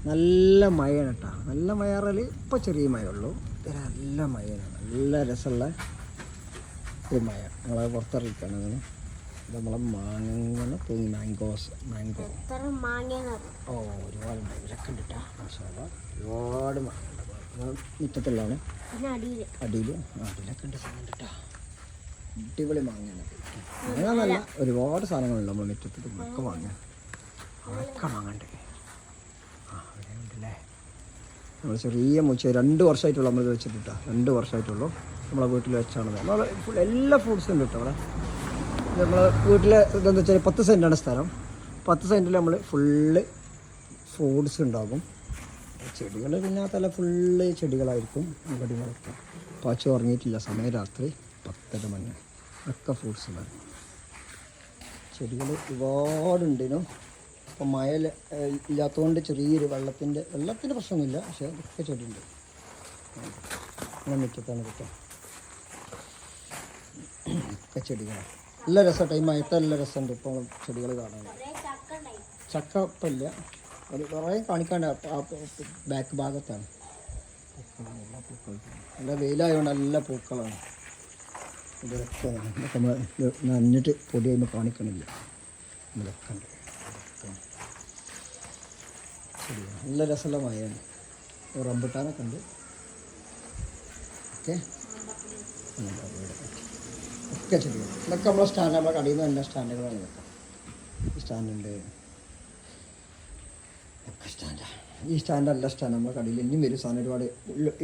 നല്ല മഴയാണ് കേട്ടോ. നല്ല മഴ പറഞ്ഞാൽ ഇപ്പോൾ ചെറിയ മഴയുള്ളൂ. നല്ല മഴയാണ്, നല്ല രസമുള്ള ഒരു മഴ. നമ്മളത് പുറത്തിറങ്ങിക്കാണ് അങ്ങനെ. നമ്മളെ മാങ്ങ തൂങ്ങി മാംഗോ ഒരുപാടുണ്ട്. ഇവരൊക്കെ ഉണ്ട് കേട്ടോ. മാഷാഅല്ലാ ഒരുപാട് മാങ്ങ മുറ്റത്തുള്ളതാണ്. അടിയിലൊക്കെ ഉണ്ട് സാധനം കേട്ടോ. അടിപൊളി മാങ്ങയാണ്. മാങ്ങ ഒരുപാട് സാധനങ്ങളുണ്ട് നമ്മൾ മുറ്റത്ത് ഒക്കെ വാങ്ങുക. അതൊക്കെ വാങ്ങണ്ട്. അവിടെ ഉണ്ടല്ലേ. നമ്മൾ ചെറിയ മൂച്ച 2 വർഷമായിട്ടുള്ളൂ നമ്മൾ വെച്ചിട്ട് 2 വർഷമായിട്ടുള്ളൂ നമ്മളെ വീട്ടിൽ വെച്ചാണ്. നമ്മൾ എല്ലാ ഫ്രൂട്ട്സും ഉണ്ട് കേട്ടോ. അവിടെ നമ്മളെ വീട്ടിൽ ഇതെന്താ വെച്ചാൽ 10 സെൻറ്റാണ് സ്ഥലം. 10 സെൻറ്റിൽ നമ്മൾ ഫുള്ള് ഫ്രൂട്ട്സ് ഉണ്ടാകും. ചെടികൾ പിന്നെ തല ഫുള്ള് ചെടികളായിരിക്കും. ചെടികളൊക്കെ പാച്ച് ഉറങ്ങിയിട്ടില്ല. സമയം രാത്രി 10:30 മണി. ഒക്കെ ഫ്രൂട്ട്സ് ഉണ്ടാകും. ചെടികൾ ഒരുപാടുണ്ടിനും. ഇപ്പം മഴ ഇല്ലാത്തതുകൊണ്ട് ചെറിയൊരു വെള്ളത്തിൻ്റെ പ്രശ്നമൊന്നുമില്ല. പക്ഷേ ഒക്കെ ചെടിയുണ്ട്. അങ്ങനെ മുറ്റത്താണ് കിട്ടുക. ഒക്കെ ചെടികളാണ്. നല്ല രസമാണ്. ഈ മഴത്തെ നല്ല രസമുണ്ട് ഇപ്പോൾ ചെടികൾ കാണാൻ. ചക്ക ഇപ്പം ഇല്ല. അത് കുറേ കാണിക്കാണ്ട് ബാക്ക് ഭാഗത്താണ്. നല്ല വെയിലായതുകൊണ്ട് നല്ല പൂക്കളാണ്. ഇതൊക്കെ നമ്മൾ നനഞ്ഞിട്ട് പൊടി കഴിയുമ്പോൾ കാണിക്കണില്ല. ഇതൊക്കെ ഉണ്ട്. ശരിയാണ്. നല്ല രസമുള്ള മഴയാണ്. റംബുട്ടാനൊക്കെ ഉണ്ട്. ഓക്കെ ഒക്കെ ചെടികൾ. ഇതൊക്കെ നമ്മളെ സ്റ്റാൻഡ്, നമ്മളെ കടയിൽ നിന്ന് തന്നെ സ്റ്റാൻഡുകളാണ്. ഇതൊക്കെ സ്റ്റാൻഡുണ്ട്. ഒക്കെ സ്റ്റാൻഡാണ്. ഈ സ്റ്റാൻഡല്ല സ്റ്റാൻഡ് നമ്മുടെ കടയിൽ ഇനിയും വരും സാധനം ഒരുപാട്.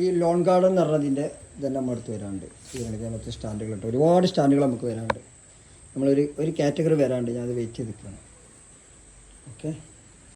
ഈ ലോൺ ഗാർഡൻ എന്ന് പറഞ്ഞതിൻ്റെ ഇതെല്ലാം നമ്മൾ അടുത്ത് വരാറുണ്ട്. ഇതേപോലത്തെ സ്റ്റാൻഡുകളുണ്ട്. ഒരുപാട് സ്റ്റാൻഡുകൾ നമുക്ക് വരാറുണ്ട്. നമ്മളൊരു കാറ്റഗറി വരാറുണ്ട്. ഞാനത് വെയിറ്റ് ചെയ്ത് നിൽക്കുകയാണ്. ഓക്കെ.